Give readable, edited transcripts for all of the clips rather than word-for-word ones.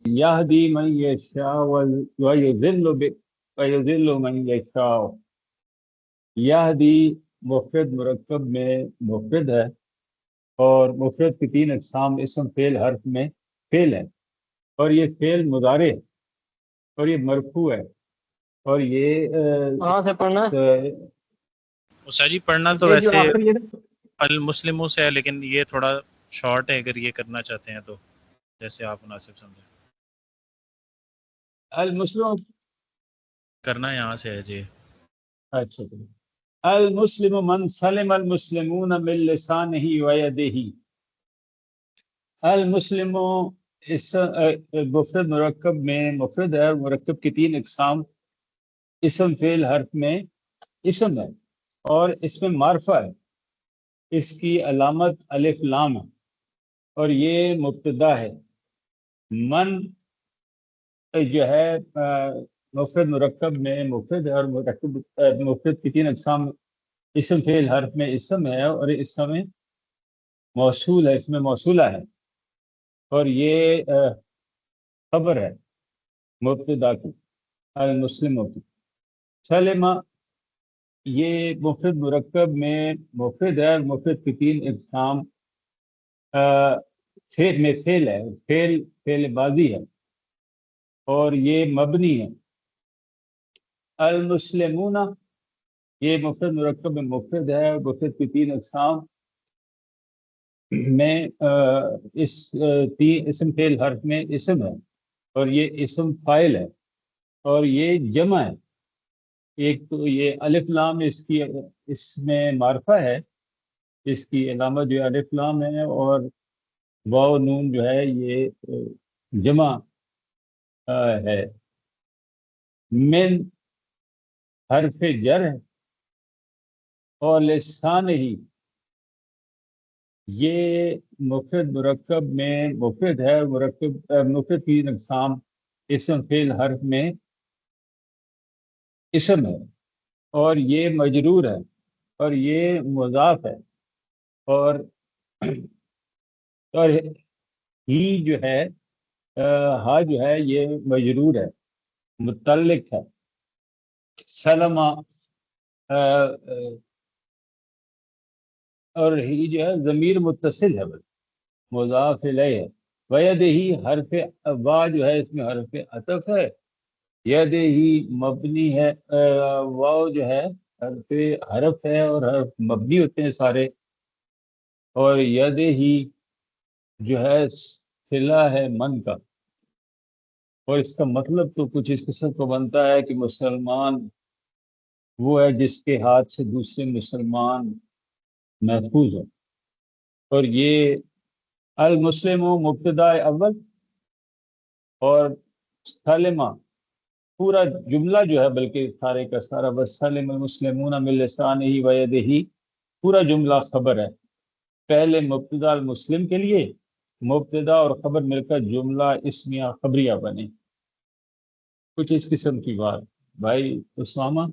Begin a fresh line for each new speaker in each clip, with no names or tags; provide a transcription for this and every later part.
یہدی من یشاء ویضل من یشاء. یہدی مفرد مرکب میں مفرد ہے، اور مفرد کی تین اقسام اسم فعل حرف میں فعل ہے، اور یہ فعل مضارع ہے، اور یہ مرفوع ہے، اور یہ
کہاں سے پڑھنا ہے؟
استاد جی پڑھنا تو
یہ جو
ویسے
آخر یہ
المسلموں سے ہے، لیکن یہ تھوڑا شارٹ ہے، اگر یہ کرنا چاہتے ہیں تو جیسے آپ مناسب سمجھیں.
المسلم.
کرنا یہاں سے ہے جی.
اچھا چلو. المسلم من سلم المسلمون من لسانه ويده. المسلم اس مفرد مرکب میں مفرد ہے، اور مرکب کی تین اقسام اسم فعل حرف میں اسم ہے، اور اس میں معرفہ ہے، اس کی علامت الف لام ہے، اور یہ مبتدا ہے. من جو ہے مفرد مرکب میں مفرد ہے، اور مفرد کی تین اقسام اسم فعل حرف میں اسم ہے، اور اس میں موصول ہے، اس میں موصولہ ہے، اور یہ خبر ہے مبتدا کی المسلموں کی. سلمہ یہ مفرد مرکب میں مفرد ہے، اور مفرد کی تین اقسام فعل میں فعل ہے، فعل بازی ہے، اور یہ مبنی ہے. المسلمون یہ مفرد مرکب میں مفرد ہے، اور مفرد کی تین اقسام میں اسم فعل حرف میں اسم ہے، اور یہ اسم فاعل ہے، اور یہ جمع ہے. ایک تو یہ الف لام اس میں معرفہ ہے، اس کی علامت جو الف لام ہے، اور واو نون جو ہے یہ جمع ہے. من حرف جر ہے، اور لسان ہی یہ مفرد مرکب میں مفرد ہے، مفرد کی اقسام اسم فعل حرف میں اسم ہے، اور یہ مجرور ہے، اور یہ مضاف ہے، اور ہی جو ہے ہا جو ہے یہ مجرور ہے، متعلق ہے. سلمہ اور ہی جو ہے ضمیر متصل ہے، بس مضاف الیہ ہے. ویدہی حرف وا جو ہے اس میں حرف عطف ہے. یدہی مبنی ہے، واو جو ہے حرف ہے، اور حرف مبنی ہوتے ہیں سارے، اور یدہی جو ہے صلہ ہے من کا، اور اس کا مطلب تو کچھ اس قسم کو بنتا ہے کہ مسلمان وہ ہے جس کے ہاتھ سے دوسرے مسلمان محفوظ ہو. اور یہ المسلم مبتدا اول، اور سلمہ پورا جملہ جو ہے، بلکہ سارے کا سارا بس سلم المسلمون من لسانہ ویدہ پورا جملہ خبر ہے. پہلے مبتدا المسلم کے لیے مبتدا اور خبر مل کر جملہ اسمیہ خبریہ بنے. کچھ اس قسم کی بات. بھائی اسامہ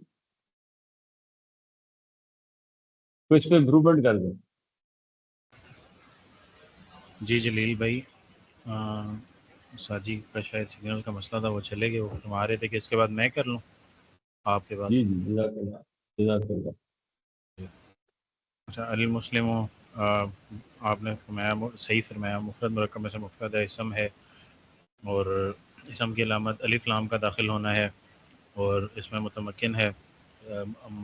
کچھ پہ امپروومنٹ کر دیں.
جی جلیل بھائی ساجی کا شاید سگنل کا مسئلہ تھا، وہ چلے گئے. وہ فرما رہے تھے کہ اس کے بعد میں کر لوں آپ کے بعد.
جی جی جزاک اللہ جزاک اللہ.
اچھا المسلموں آپ نے فرمایا صحیح فرمایا، مفرد مرکب میں سے مفرد ہے، اسم ہے، اور اسم کی علامت الف لام کا داخل ہونا ہے، اور اس میں متمکن ہے.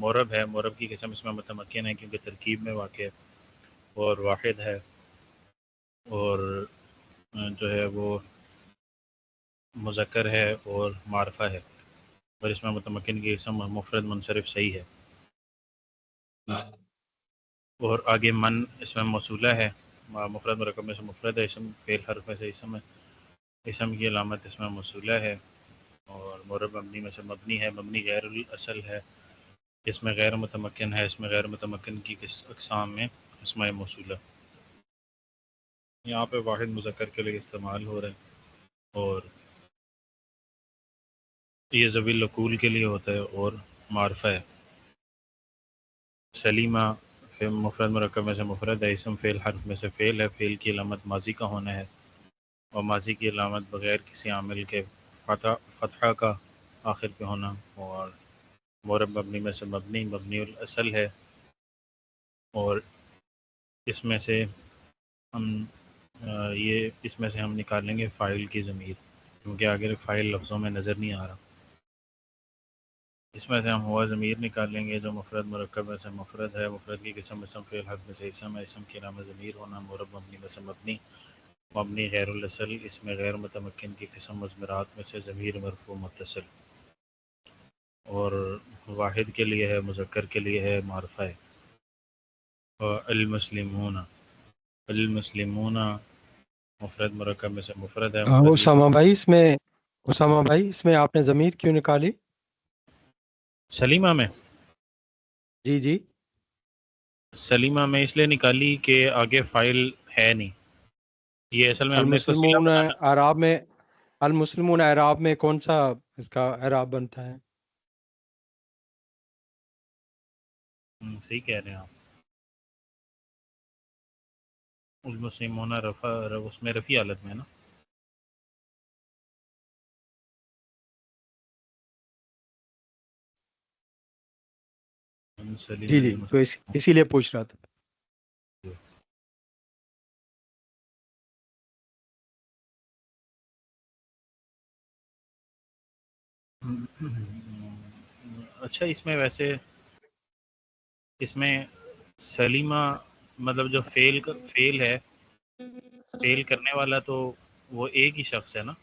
مورب ہے، مورب کی قسم اس میں متمکن ہے کیونکہ ترکیب میں واقع ہے، اور واحد ہے، اور جو ہے وہ مذکر ہے اور معرفہ ہے، اور اس میں متمکن کی قسم مفرد منصرف صحیح ہے. اور آگے من اس میں موصولہ ہے، مفرد مرکب میں سے مفرد ہے، اسم فعل حرف میں سے اسم ہے، اسم کی علامت اس میں موصولہ ہے، اور مورب مبنی میں سے مبنی ہے، مبنی غیر الاصل ہے، اس میں غیر متمکن ہے، اس میں غیر متمکن کی اقسام میں اسماء موصولہ. یہاں پہ واحد مذکر کے لیے استعمال ہو رہا ہے، اور یہ ذوی العقول کے لیے ہوتا ہے، اور معرفہ ہے. سلیمہ مفرد مرکب میں سے مفرد ہے، اسم فعل حرف میں سے فعل ہے، فعل کی علامت ماضی کا ہونا ہے، اور ماضی کی علامت بغیر کسی عامل کے فتحہ کا آخر پہ ہونا، اور مورب مبنی میں سے مبنی الاصل ہے، اور اس میں سے ہم اس میں سے ہم نکالیں گے فاعل کی ضمیر، کیونکہ آگے فاعل لفظوں میں نظر نہیں آ رہا۔ اس میں سے ہم ہوا ضمیر نکالیں گے جو مفرد مرکب میں سے مفرد ہے، مفرد کی قسم اسم فعل حرف میں سے اسم ہے، اسم کی علامت ضمیر ہونا، مورب مبنی میں سے مبنی غیر الاصل، اس میں غیر متمکن کی قسم مضمرات میں سے ضمیر مرفوع متصل، اور واحد کے لیے ہے، مذکر کے لیے ہے، معرفہ ہے۔ اور المسلمون مفرد مرکب میں سے مفرد ہے، مفرد کی
اسامہ بھائی اس میں آپ نے ضمیر کیوں نکالی؟
سلیمہ میں
جی
سلیمہ میں اس لیے نکالی کہ آگے فائل ہے نہیں، یہ اصل میں ہم نے اس کو صلہ
المسلمون
بنانا۔
اعراب میں، المسلمون اعراب میں کون سا اس کا اعراب بنتا ہے؟
صحیح کہہ رہے ہیں آپ، المسلمون رفع اس میں رفیع حالت میں ہے نا۔ سلیم
جی تو اسی لیے پوچھ رہا تھا۔
اچھا، اس میں ویسے اس میں سلیمہ مطلب جو فعل ہے، فعل کرنے والا تو وہ ایک ہی شخص ہے نا،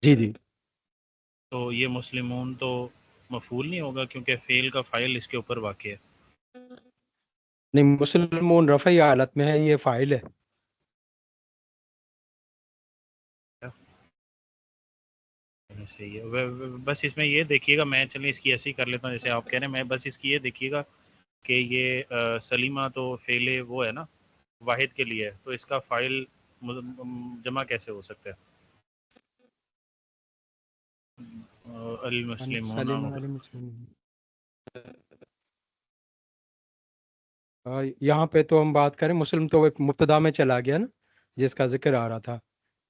جی
تو یہ مسلمون تو مفعول نہیں ہوگا کیونکہ فعل کا فاعل اس کے اوپر واقع ہے۔
نہیں، مسلمون رفعی حالت میں ہے، یہ فاعل ہے۔
صحیح ہے، بس اس میں یہ دیکھیے گا، میں چلیں اس کی ایسے ہی کر لیتا ہوں جیسے آپ کہہ رہے ہیں، میں بس اس کی یہ دیکھیے گا کہ یہ سلیمہ تو فعل وہ ہے نا، واحد کے لیے ہے، تو اس کا فاعل جمع کیسے ہو سکتا ہے؟ المسلمون
سلیم علی مسلمون، یہاں پہ تو ہم بات کریں، مسلم تو ایک مبتدا میں چلا گیا نا جس کا ذکر آ رہا تھا۔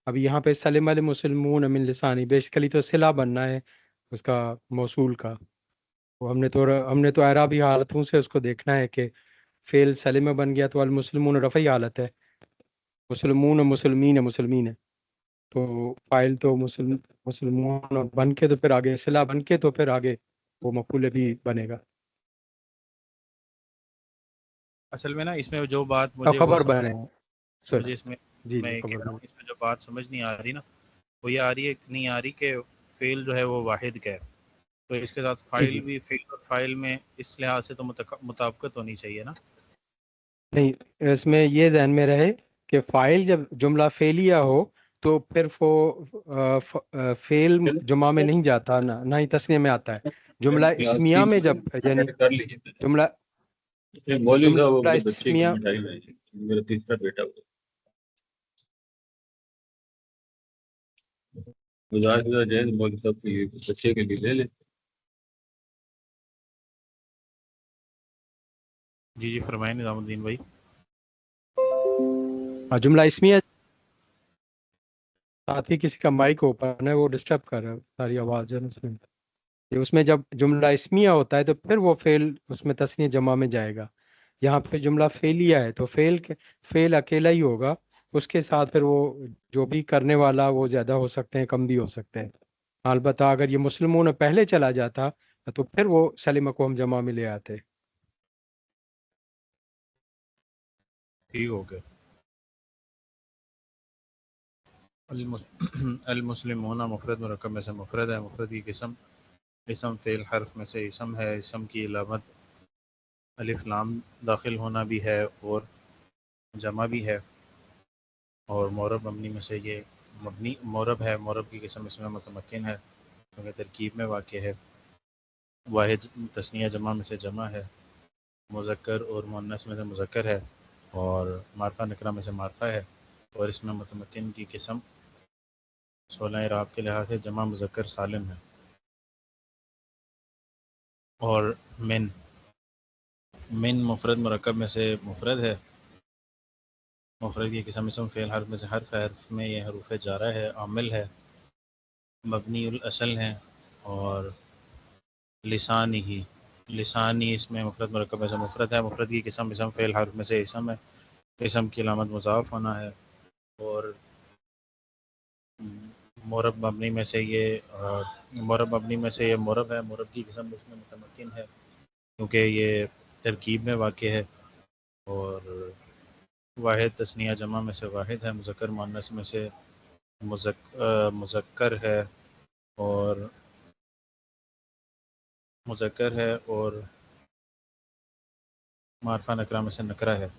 اب یہاں پہ سلیم علی مسلمون من لسانی، بیسیکلی تو صلہ بننا ہے اس کا، موصول کا۔ وہ ہم نے تو اعرابی حالتوں سے اس کو دیکھنا ہے کہ فعل سلمہ بن گیا تو المسلمون رفعی حالت ہے، مسلمین ہے، تو فاعل تو مسلمون بن کے تو پھر آگے صلہ بن کے تو پھر آگے وہ مفعول بھی بنے گا،
اصل میں نا اس میں جو بات
اور
مجھے
خبر بنے گا۔
مجھے اس میں میں یہ کہہ
خبر
رہا
بنے
ہوں، اس میں جو بات سمجھ نہیں آ رہی نا، وہ یہ آ رہی ہے نہیں آ رہی کہ فعل جو ہے وہ واحد کا ہے، تو اس کے ساتھ فاعل
جی
بھی فعل اور فاعل میں اس لحاظ سے تو مطابقت ہونی چاہیے نا۔
نہیں، اس میں یہ ذہن میں رہے کہ فاعل جب جملہ فعلیہ ہو تو پھر وہ فعل جمع میں نہیں جاتا، نہ ہی تثنیہ میں آتا ہے۔ جملہ اسمیہ میں جب یعنی
کر لیجیے،
جملہ
مولوی صاحب
جملہ
اپنے بچے کی
اسمیہ،
مٹھائی میں، میرا تیسرا بیٹا گزار جائے، مولوی صاحب کے بچے کے لیے لے لیں۔
جی فرمائیں نظام الدین بھائی۔
جملہ اسمیہ ساتھ ہی کسی کا مائک اوپن ہے، وہ ڈسٹرب کر رہا ہے ساری آواز ہے نا اس میں۔ اس میں جب جملہ اسمیہ ہوتا ہے تو پھر وہ فعل اس میں تثنیہ جمع میں جائے گا۔ یہاں پہ جملہ فعلیہ ہے تو فعل اکیلا ہی ہوگا، اس کے ساتھ پھر وہ جو بھی کرنے والا وہ زیادہ ہو سکتے ہیں، کم بھی ہو سکتے ہیں۔ البتہ اگر یہ مسلمون پہلے چلا جاتا تو پھر وہ سلمہ کو ہم جمع میں لے آتے۔
ٹھیک ہو گیا۔ المسلمون مفرد مرکب میں سے مفرد ہے، مفرد کی قسم اسم فعل حرف میں سے اسم ہے، اسم کی علامت الف لام داخل ہونا بھی ہے اور جمع بھی ہے، اور مورب مبنی میں سے یہ مورب ہے، مورب کی قسم اس میں متمکن ہے کیونکہ ترکیب میں واقع ہے، واحد تثنیہ جمع میں سے جمع ہے، مذکر اور مؤنث میں سے مذکر ہے، اور معرفہ نکرہ میں سے معرفہ ہے، اور اس میں متمکن کی قسم 16 اعراب کے لحاظ سے جمع مذکر سالم ہے، اور من مفرد مرکب میں سے مفرد ہے، مفرد کی قسم اسم فعل حرف میں سے حرف ہے، حرف میں یہ حروف جارہ ہے، عامل ہے، مبنی الاصل ہیں، اور لسانی لسانی اس میں مفرد مرکب سے مفرد ہے، مفرد کی قسم اسم فعل حرف میں سے اسم ہے، اسم کی علامت مضاف ہونا ہے، اور مورب مبنی میں سے یہ مورب ہے، مورب کی قسم اس میں متمکن ہے کیونکہ یہ ترکیب میں واقع ہے، اور واحد تثنیہ جمع میں سے واحد ہے، مذکر مؤنث میں سے مذکر ہے، اور معرفہ نکرہ میں سے نکرہ ہے، اور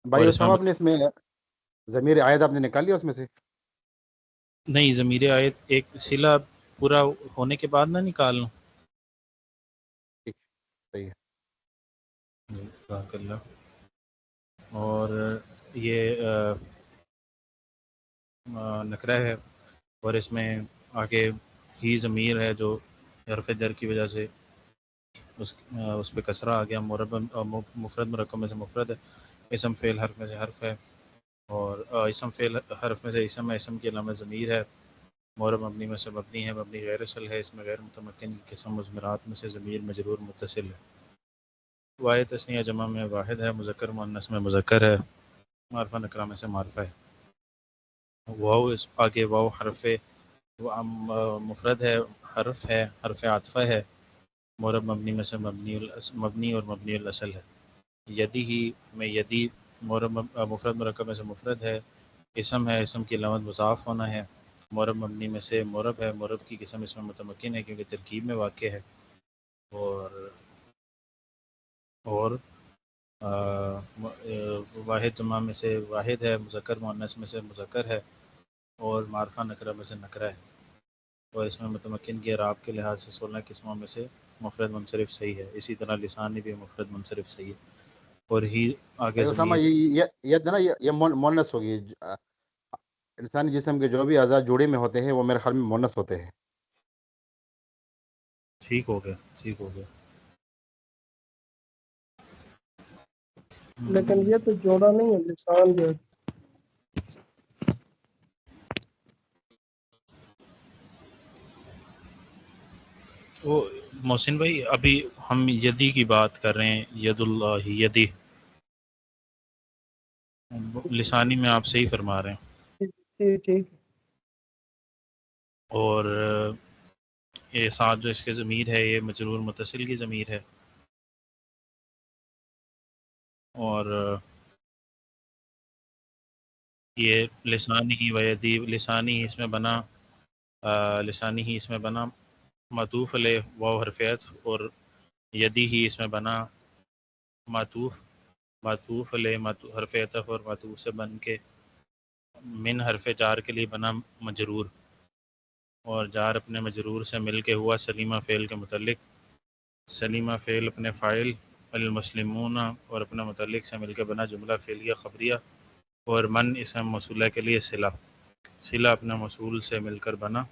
بھائی
اس میں
اسامہ، آپ نے اس میں ضمیر عائد آپ نے نکال لیا اس میں سے؟
نہیں، ضمیر آیت ایک صلہ پورا ہونے کے بعد نہ نکالنا.
ٹھیک، صحیح ہے۔
جزاک اللہ. اور یہ نکرہ ہے، اور اس میں آگے ہی ضمیر ہے جو حرف جر کی وجہ سے اس پہ کسرہ آ گیا، مفرد مرکب میں سے مفرد ہے، اسم فعل حرف میں سے حرف ہے، اور اسم فعل حرف میں سے اسم ہے، اسم کی علامت ضمیر ہے، مورب مبنی میں سے مبنی ہے، مبنی غیر اصل ہے، اس میں غیر متمکن کی قسم مضمرات میں سے ضمیر مجرور متصل ہے، واحد تثنیہ جمع میں واحد ہے، مذکر مؤنث میں مذکر ہے، معرفہ نکرہ میں سے معرفہ ہے. واو اس آگے واو حرف مفرد ہے، حرف عاطفہ ہے، مورب مبنی میں سے مبنی اور مبنی الاصل ہے. یدی ہی میں یدی مورب مفرد مرکب میں سے مفرد ہے، اسم ہے، اسم کی علامت مضاف ہونا ہے، مورب مبنی میں سے مورب ہے، مورب کی قسم اس میں متمکن ہے کیونکہ ترکیب میں واقع ہے، اور واحد جمع میں سے واحد ہے، مذکر مؤنث میں سے مذکر ہے، اور معرفہ نکرہ میں سے نکرہ ہے، اور اس میں متمکن کے اعراب کے لحاظ سے 16 قسموں میں سے مفرد منصرف صحیح ہے. اسی طرح لسانی بھی مفرد منصرف صحیح ہے، اور ہی آگے
بھائی اسامہ،
ضمیر.
یہ نا یہ مونس ہوگی، انسانی جسم کے جو بھی اعضاء جوڑے میں ہوتے ہیں وہ میرے خیال میں مونس ہوتے ہیں.
ٹھیک ہو گیا، ٹھیک ہو گیا.
لیکن یہ تو جوڑا نہیں ہے، لسان جو ہے.
وہ محسن بھائی ابھی ہم یدی کی بات کر رہے ہیں، ید اللہ یدی، لسانی میں آپ صحیح فرما رہے ہیں.
ٹھیک.
اور یہ ساتھ جو اس کے ضمیر ہے یہ مجرور متصل کی ضمیر ہے، اور یہ لسانی ہی ویدی، لسانی ہی اس میں بنا معطوف علیہ واو حرف عطف، اور یدی ہی اس میں بنا معطوف علیہ حرف عطف اور معطوف سے بن کے من حرف جار کے لیے بنا مجرور، اور جار اپنے مجرور سے مل کے ہوا سلیمہ فعل کے متعلق، سلیمہ فعل اپنے فاعل المسلمون اور اپنے متعلق سے مل کے بنا جملہ فعلیہ خبریہ، اور من اسم موصولہ کے لیے صلہ اپنے موصول سے مل کر بنا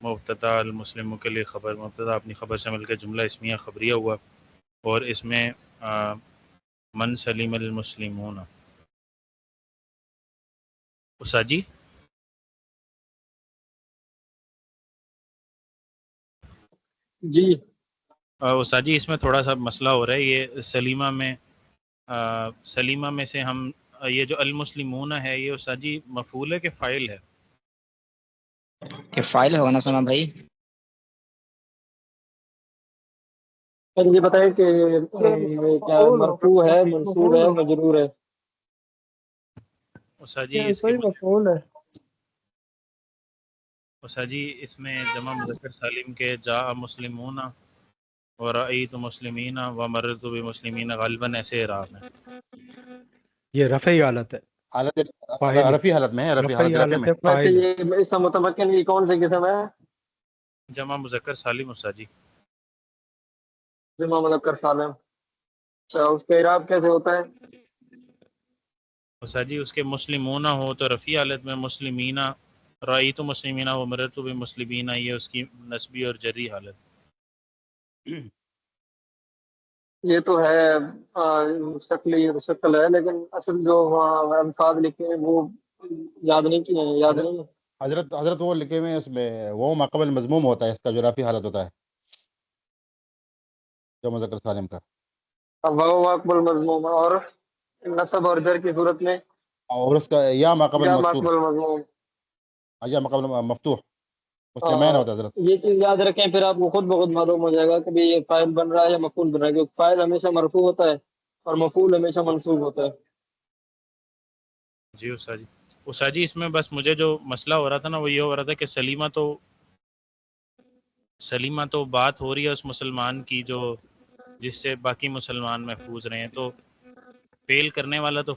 مبتدا، المسلموں کے لیے خبر، مبتدا اپنی خبر سے مل کے جملہ اسمیہ خبریہ ہوا، اور اس میں من سلیم المسلمون. استاد جی
جی
استاد جی اس میں تھوڑا سا مسئلہ ہو رہا ہے، یہ سلیمہ میں سے ہم یہ جو المسلمون ہے یہ استاد جی مفعول ہے کہ فاعل ہے؟
کہ فائل ہوگا نا سلمان بھائی.
یہ بتائیں کہ کیا مرفوع ہے، منصوب ہے، مجرور ہے؟
استاد جی اس کے
مفعول ہے.
استاد جی اس میں جمع مذکر سالم کے جاء مسلمون اور رأیت مسلمین و مررت بمسلمین غالباً ایسے اعراب ہیں.
یہ رفعی حالت ہے،
حالت
فاعل
رفیع حالت میں ہے، رفیع
رفعی
حالت رفع
حالت
میں.
ہے،
ویسے
فاعل ہے.
یہ اس متمکن کی کون سی قسم ہے؟
جمع مذکر سالم استاد جی.
جمع مذکر سالم. اچھا، اس کا اعراب کیسے ہوتا ہے؟
استاد جی اس کے مسلمون ہو تو رفیع حالت میں، مسلمین رأیت مسلمین و مررت بمسلمین یہ اس کی نسبی اور جری حالت.
یہ تو ہے شکل ہے، لیکن اصل جو وہاں الفاظ لکھے ہیں وہ یاد نہیں کیے ہیں، یاد نہیں ہے۔
حضرت وہ لکھے ہوئے ہیں اس میں، وہ ما قبل مضموم ہوتا ہے، اس کا جو رافی حالت ہوتا ہے جو مذکر سالم کا،
وہ اقبال مضموم، اور نصب اور جر کی صورت میں
اور اس کا یا ما قبل
یا
مفتوح،
مقبول مضموم۔
یا ما قبل مفتوح اس کے معنی ہوتا ہے حضرت۔
یہ چیز یاد رکھیں، پھر آپ کو خود بخود معلوم ہو جائے گا کہ یہ فاعل بن رہا ہے یا مفعول بن رہا ہے، کیونکہ فاعل ہمیشہ مرفوع ہوتا ہے اور مفعول ہمیشہ منصوب ہوتا ہے۔
جی استاد جی اس میں بس مجھے جو مسئلہ ہو رہا تھا نا وہ یہ ہو رہا تھا کہ سلیمہ تو بات ہو رہی ہے اس مسلمان کی جو جس سے باقی مسلمان محفوظ رہے ہیں، تو فیل کرنے والا تو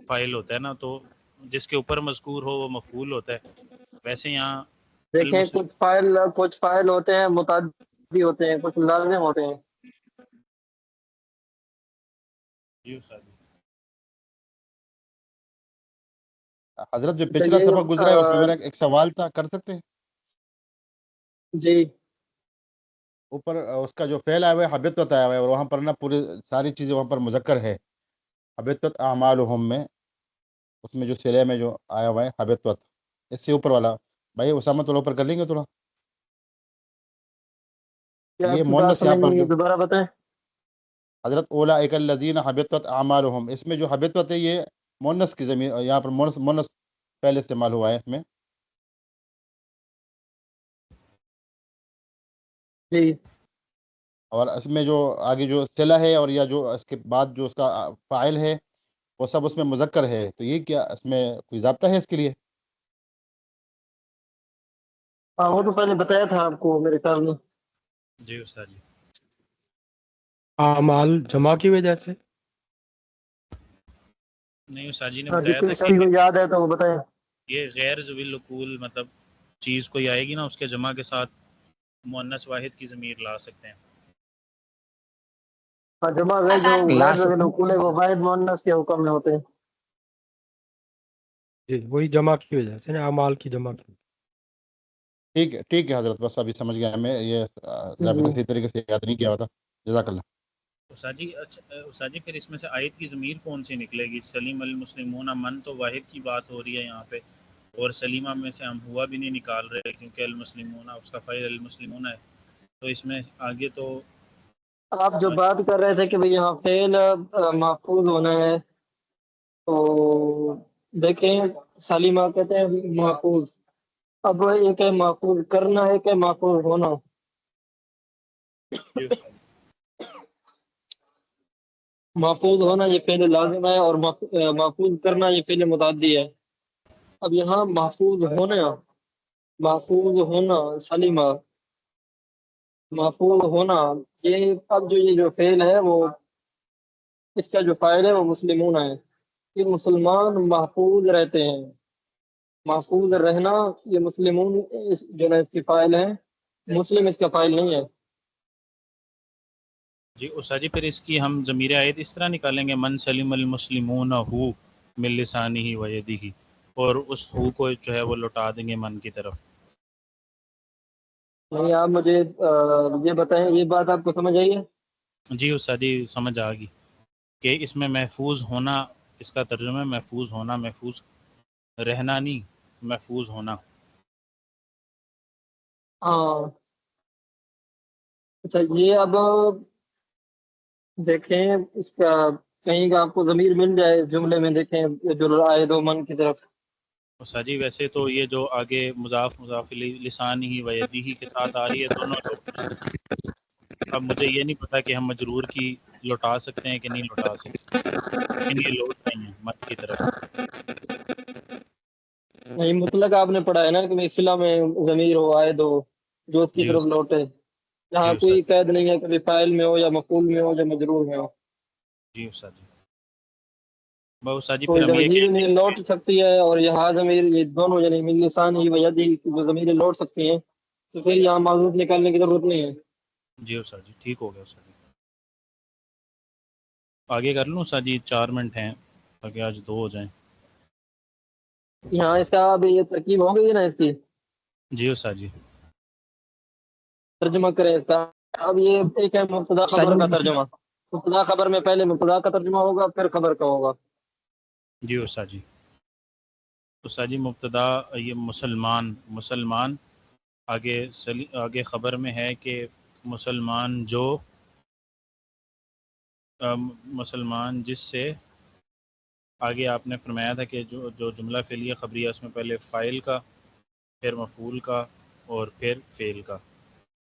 فاعل ہوتا ہے نا، تو جس کے اوپر مذکور ہو وہ مفعول ہوتا ہے۔ ویسے یہاں
دیکھیں کچھ فاعل ہوتے ہیں متعدی ہوتے ہیں، کچھ لازم ہوتے ہیں۔
جی استاد جی۔
حضرت جو
اچھا
پچھلا
یہ
سبق گزرا ہے اس میں میرا ایک سوال تھا، کر سکتے ہیں؟
جی
اوپر اس کا جو فعل آیا ہوا ہے حبطت آیا ہوا ہے، اور وہاں پر نا پوری ساری چیزیں وہاں پر مذکر ہے، حبطت اعمالہم میں، اس میں جو سلے میں جو آیا ہوا ہے حبطت، اس سے اوپر والا بھائی اسامہ تو اوپر کر لیں گے تھوڑا،
کیا
یہ
آپ کی بات
مونس یہاں
سمجھ
پر
نہیں
جو
ہے، دوبارہ بتائیں۔
حضرت اولئک الذین حبطت اعمالہم، اس میں جو حبطت ہے یہ مونس کی ضمیر، یہاں پر مونس پہلے استعمال ہوا ہے اس میں،
جی
اور اس میں جو آگے جو صلہ ہے اور یا جو اس کے بعد جو اس کا فاعل ہے وہ سب اس میں مذکر ہے، تو یہ کیا اس میں کوئی ضابطہ ہے اس کے لیے؟
ہاں وہ تو پہلے بتایا تھا آپ کو میرے خیال میں۔
جی استاد جی۔
اعمال جمع کی وجہ سے
نہیں استاد جی نے
ہاں،
بتایا تھا
کسی
کہ
کو یاد ہے تو وہ بتائیں۔
یہ غیر ذوی العقول مطلب چیز کوئی آئے گی نا اس کے جمع کے ساتھ مؤنث واحد کی ضمیر لا سکتے ہیں۔
ہاں، جمع غیر جو
لا
غیر ذوی
سکتے
العقول ہے وہ واحد مؤنث کے حکم میں ہوتے ہیں۔
جی وہی جمع کی وجہ سے نا، اعمال کی جمع کی۔
ٹھیک ہے حضرت، بس ابھی سمجھ گیا ہمیں، یہ ضابطہ صحیح طریقے سے یاد نہیں کیا ہوا تھا، جزاک اللہ۔
استاد جی پھر اس میں سے آیت کی ضمیر کون سی نکلے گی؟ سلیم المسلمون، من تو واحد کی بات ہو رہی ہے یہاں پہ، اور سلیمہ میں سے ہم ہوا بھی نہیں نکال رہے کیونکہ المسلمون اس کا فاعل المسلمون ہے، تو اس میں آگے تو
آپ جو بات کر رہے تھے کہ بھئی یہاں فعل محفوظ ہونا ہے، تو دیکھیں سلیمہ کہتے ہیں محفوظ، اب ایک ہے محفوظ کرنا، ایک ہے محفوظ ہونا۔
جی استاد
محفوظ ہونا یہ فعل لازم ہے، اور محفوظ کرنا یہ فعل متعدی ہے۔ اب یہاں محفوظ ہونا سلیمہ، محفوظ ہونا، یہ اب یہ جو فعل ہے وہ اس کا جو فاعل ہے وہ مسلمون ہے، یہ مسلمان محفوظ رہتے ہیں۔ محفوظ رہنا یہ مسلمون جو ہے اس کی فاعل ہے، مسلم اس کا فاعل نہیں ہے۔
جی استاد جی پھر اس کی ہم ضمیر آیت اس طرح نکالیں گے، من سلیم المسلمون ہو من لسانہ و یدہ، اور اس ہو کو جو ہے وہ لوٹا دیں گے من کی طرف۔
نہیں، آپ مجھے یہ بتائیں، یہ بات آپ کو سمجھ آئی ہے؟
جی استاد جی سمجھ آ گئی کہ اس میں محفوظ ہونا، اس کا ترجمہ ہے محفوظ ہونا، محفوظ رہنا نہیں، محفوظ ہونا۔
ہاں اچھا، یہ اب دیکھیں اس کا کہیں کا آپ کو ضمیر مل جائے اس جملے میں، دیکھیں جو آئے دو من کی طرف۔
استاد جی ویسے تو یہ جو آگے مضاف لسانہ و یدہ کے ساتھ آ رہی ہے دونوں لوگ، اب مجھے یہ نہیں پتا کہ ہم مجرور کی لوٹا سکتے ہیں کہ نہیں لوٹا سکتے، لیکن یہ لوٹ رہی ہیں من کی طرف۔
نہیں، مطلق آپ نے پڑھا ہے نا کہ اصطلاح میں ضمیر ہو آئے دو جو اس کی
جی
طرف
استاد
لوٹے،
جی
یہاں
استاد
کوئی قید نہیں ہے کبھی فاعل میں ہو یا مفعول میں ہو یا مجرور میں ہو،
جی استاد جی۔ بہت استاد جی
تو
پھر ہم یہ
ضمیر
کہہ
میں لوٹ سکتی ہے، اور یہاں ضمیر یہ دونوں یعنی من لسان ہی و یدہ جو ضمیریں لوٹ سکتی ہیں، تو پھر یہاں معذوف نکالنے کی ضرورت نہیں ہے۔
جی استاد جی ٹھیک ہو گیا استاد جی۔ آگے کر لوں استاد جی؟ 4 منٹ ہیں تاکہ آج 2 ہو جائیں۔
یہاں اس کا اب یہ ترکیب ہو گئی ہے نا، اس کی
جی استاد جی۔
ترجمہ کریں اس کا۔ اب یہ ایک ہے مبتدا
استاد
خبر کا
جی
ترجمہ، مبتدا خبر میں پہلے مبتدا کا ترجمہ ہوگا پھر خبر کا ہوگا.
جی استاد جی. استاد جی مبتدا یہ مسلمان آگے خبر میں ہے کہ مسلمان جو مسلمان جس سے آگے آپ نے فرمایا تھا کہ جو جملہ فعلیہ خبریہ اس میں پہلے فاعل کا پھر مفعول کا اور پھر فعل کا،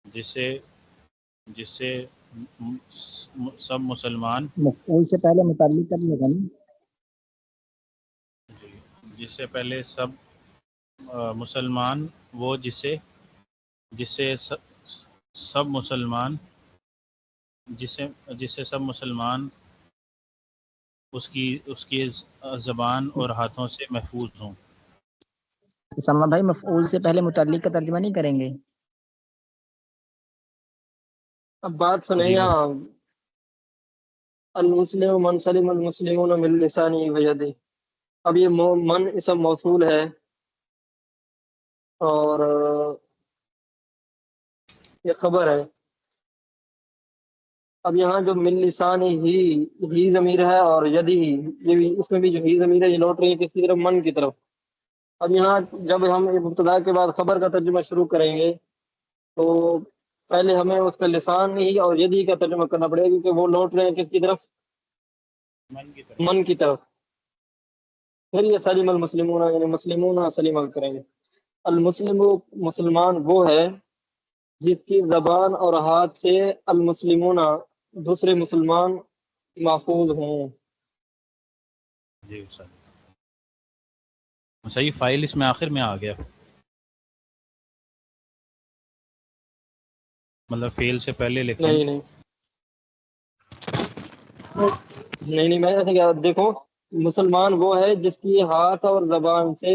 جس سے سب مسلمان،
مفعول سے پہلے متعلق کر لے گا نا.
جس سے پہلے سب مسلمان وہ جس سے سب مسلمان جس سے سب مسلمان اس کی زبان اور ہاتھوں سے محفوظ ہوں.
اسامہ بھائی مفعول سے پہلے متعلق کا ترجمہ نہیں کریں گے؟
اب بات سنیں
جی
یہاں المسلم من سلم المسلمون من لسانه ویدہ. اب یہ من اسم موصول ہے اور یہ خبر ہے. اب یہاں جو من لسانہ ہی ضمیر ہے اور یدی یہ بھی، اس میں بھی جو ہی ضمیر ہے یہ لوٹ رہی ہے کس کی طرف؟ من کی طرف. اب یہاں جب ہم مبتدا کے بعد خبر کا ترجمہ شروع کریں گے تو پہلے ہمیں اس کا لسان ہی اور یدی کا ترجمہ کرنا پڑے گا، کیونکہ وہ لوٹ رہے ہیں کس کی طرف؟ من کی طرف. پھر یہ سلیم المسلمون یعنی مسلمون سلیم کریں گے. المسلم مسلمان وہ ہے جس کی زبان اور ہاتھ سے المسلمون دوسرے مسلمان محفوظ ہوں.
جی صحیح. فائل اس میں آخر میں آ گیا، مطلب فیل سے پہلے لکھیں.
نہیں میں ایسے کیا، دیکھو مسلمان وہ ہے جس کی ہاتھ اور زبان سے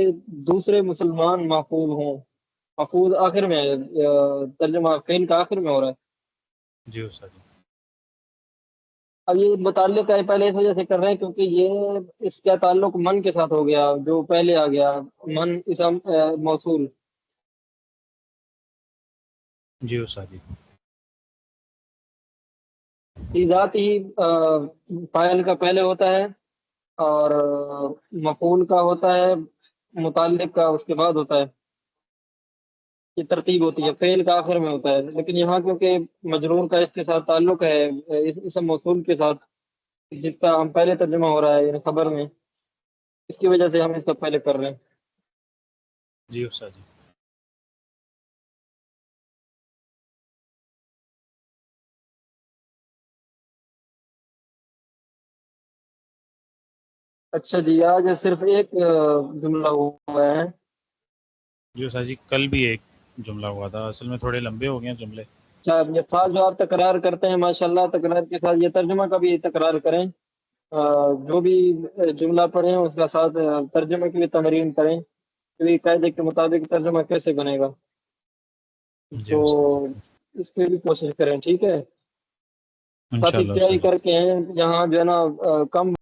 دوسرے مسلمان محفوظ ہوں. محفوظ آخر میں ہے، ترجمہ فعل کا آخر میں ہو رہا ہے.
جی استاد جی.
اب یہ متعلق ہے پہلے اس وجہ سے کر رہے ہیں کیونکہ یہ اس کا تعلق من کے ساتھ ہو گیا جو پہلے آ گیا، من اسم موصول.
جی استاد جی.
ذات ہی فاعل کا پہلے ہوتا ہے اور مفعول کا ہوتا ہے، متعلق کا اس کے بعد ہوتا ہے. یہ ترتیب ہوتی ہے، فعل کا آخر میں ہوتا ہے. لیکن یہاں کیونکہ مجرور کا اس کے ساتھ تعلق ہے اسم موصول کے ساتھ جس کا ہم پہلے ترجمہ ہو رہا ہے یعنی خبر میں، اس کی وجہ سے ہم اس کا پہلے کر رہے ہیں.
جی استاد جی.
اچھا جی، آج صرف ایک جملہ ہوا ہے.
جی استاد جی کل بھی ایک جملہ ہوا تھا، اصل میں تھوڑے لمبے ہو گئے ہیں جملے.
اچھا، یہ خاص جو آپ تکرار کرتے ہیں ماشاءاللہ، تکرار کے ساتھ یہ ترجمہ کا بھی تکرار کریں. جو بھی جملہ پڑھیں اس کا ساتھ ترجمے کی بھی تمرین کریں کہ قاعدے کے مطابق ترجمہ کیسے بنے گا.
جی
تو
استاد جی.
اس پہ بھی کوشش کریں، ٹھیک ہے. ساتھی
انشاءاللہ
تیاری
استاد جی.
کر کے ہیں یہاں جو ہے نا کم